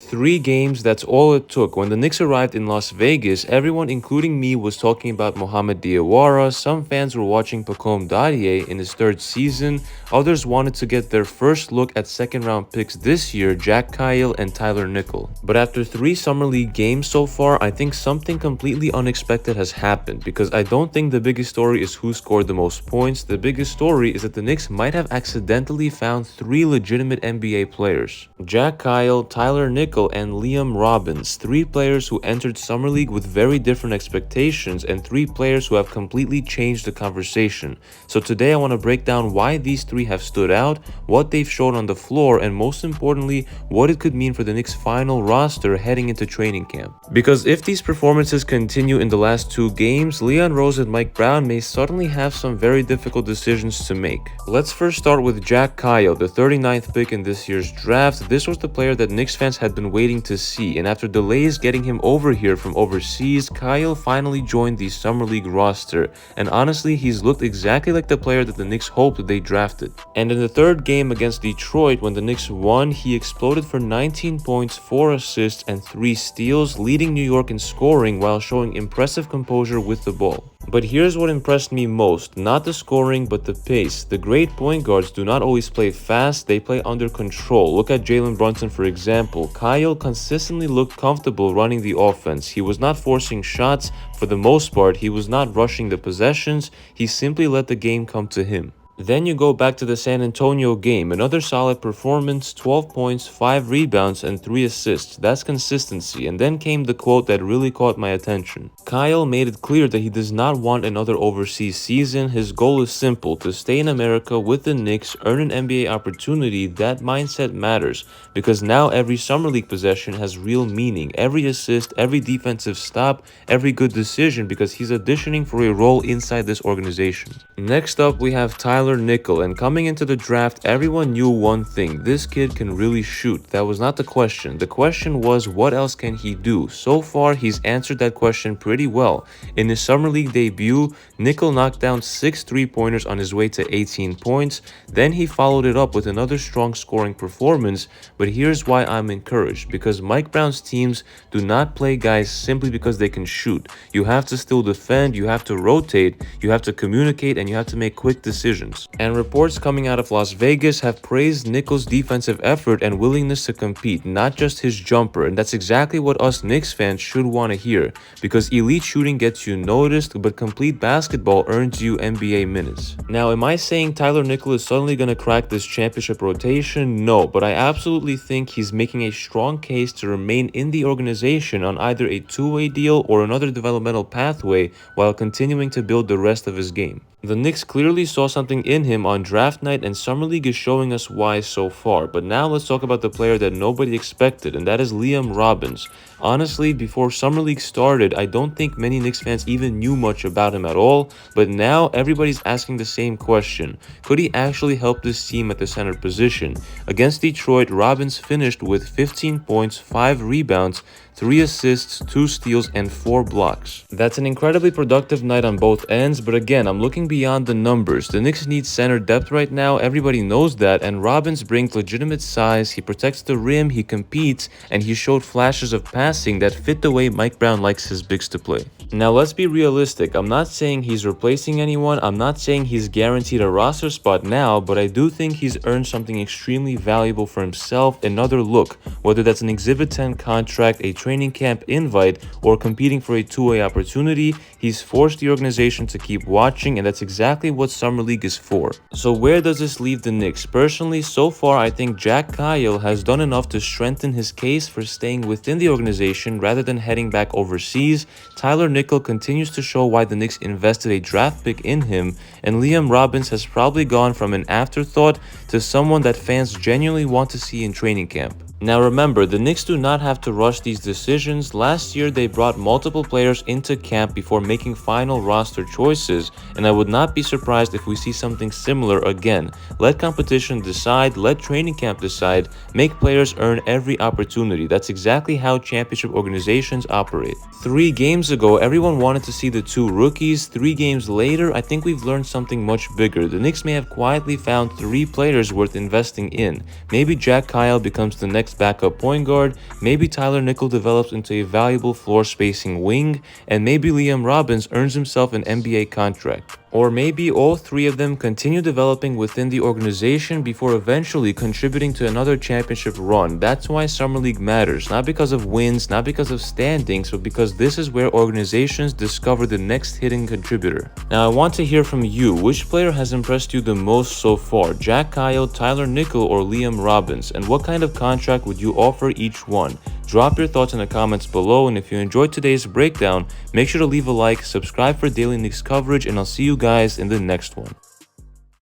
3 games, that's all it took. When the Knicks arrived in Las Vegas, everyone, including me, was talking about Mohamed Diawara. Some fans were watching Pacôme Dadiet in his third season. Others wanted to get their first look at second-round picks this year, Kayil and Tyler Nickel. But after 3 Summer League games so far, I think something completely unexpected has happened, because I don't think the biggest story is who scored the most points. The biggest story is that the Knicks might have accidentally found 3 legitimate NBA players. Kayil, Tyler Nickel, and Liam Robbins, 3 players who entered Summer League with very different expectations and 3 players who have completely changed the conversation. So today I want to break down why these 3 have stood out, what they've shown on the floor, and most importantly, what it could mean for the Knicks' final roster heading into training camp. Because if these performances continue in the last 2 games, Leon Rose and Mike Brown may suddenly have some very difficult decisions to make. Let's first start with Kayil, the 39th pick in this year's draft. This was the player that Knicks fans had been waiting to see, and after delays getting him over here from overseas, Kayil finally joined the Summer League roster, and honestly, he's looked exactly like the player that the Knicks hoped they drafted. And in the third game against Detroit, when the Knicks won, he exploded for 19 points, 4 assists, and 3 steals, leading New York in scoring while showing impressive composure with the ball. But here's what impressed me most, not the scoring but the pace. The great point guards do not always play fast, they play under control. Look at Jalen Brunson for example. Kayil consistently looked comfortable running the offense. He was not forcing shots for the most part, he was not rushing the possessions, he simply let the game come to him. Then you go back to the San Antonio game, another solid performance, 12 points, 5 rebounds, and 3 assists. That's consistency. And then came the quote that really caught my attention. Kayil made it clear that he does not want another overseas season. His goal is simple, to stay in America with the Knicks, earn an NBA opportunity. That mindset matters, because now every Summer League possession has real meaning. Every assist, every defensive stop, every good decision, because he's auditioning for a role inside this organization. Next up, we have Tyler Nickel, and coming into the draft, everyone knew one thing: this kid can really shoot. That was not the question. The question was, what else can he do? So far, he's answered that question pretty well. In his Summer League debut, Nickel knocked down 6 3-pointers on his way to 18 points. Then he followed it up with another strong scoring performance. But here's why I'm encouraged, because Mike Brown's teams do not play guys simply because they can shoot. You have to still defend, you have to rotate, you have to communicate, and you have to make quick decisions. And reports coming out of Las Vegas have praised Nickel's defensive effort and willingness to compete, not just his jumper. And that's exactly what us Knicks fans should want to hear, because elite shooting gets you noticed, but complete basketball earns you NBA minutes. Now, am I saying Tyler Nickel is suddenly going to crack this championship rotation? No, but I absolutely think he's making a strong case to remain in the organization on either a 2-way deal or another developmental pathway while continuing to build the rest of his game. The Knicks clearly saw something in him on draft night, and Summer League is showing us why so far. But now let's talk about the player that nobody expected, and that is Liam Robbins. Honestly, before Summer League started, I don't think many Knicks fans even knew much about him at all, but now everybody's asking the same question. Could he actually help this team at the center position? Against Detroit, Robbins finished with 15 points, 5 rebounds, 3 assists, 2 steals, and 4 blocks. That's an incredibly productive night on both ends, but again, I'm looking beyond the numbers. The Knicks need center depth right now, everybody knows that, and Robbins brings legitimate size, he protects the rim, he competes, and he showed flashes of passing that fit the way Mike Brown likes his bigs to play. Now let's be realistic, I'm not saying he's replacing anyone, I'm not saying he's guaranteed a roster spot now, but I do think he's earned something extremely valuable for himself, another look, whether that's an Exhibit 10 contract, a training camp invite, or competing for a 2-way opportunity. He's forced the organization to keep watching, and that's exactly what Summer League is for. So where does this leave the Knicks? Personally, so far I think Kayil has done enough to strengthen his case for staying within the organization rather than heading back overseas. Tyler Nickel continues to show why the Knicks invested a draft pick in him, and Liam Robbins has probably gone from an afterthought to someone that fans genuinely want to see in training camp. Now remember, the Knicks do not have to rush these decisions. Last year, they brought multiple players into camp before making final roster choices, and I would not be surprised if we see something similar again. Let competition decide, let training camp decide, make players earn every opportunity. That's exactly how championship organizations operate. 3 games ago, everyone wanted to see the 2 rookies. 3 games later, I think we've learned something much bigger. The Knicks may have quietly found 3 players worth investing in. Maybe Kayil becomes the next next backup point guard, maybe Tyler Nickel develops into a valuable floor spacing wing, and maybe Liam Robbins earns himself an NBA contract. Or maybe all three of them continue developing within the organization before eventually contributing to another championship run. That's why Summer League matters, not because of wins, not because of standings, but because this is where organizations discover the next hidden contributor. Now I want to hear from you. Which player has impressed you the most so far? Jack Kayil, Tyler Nickel, or Liam Robbins? And what kind of contract would you offer each one? Drop your thoughts in the comments below, and if you enjoyed today's breakdown, make sure to leave a like, subscribe for daily Knicks coverage, and I'll see you guys in the next one.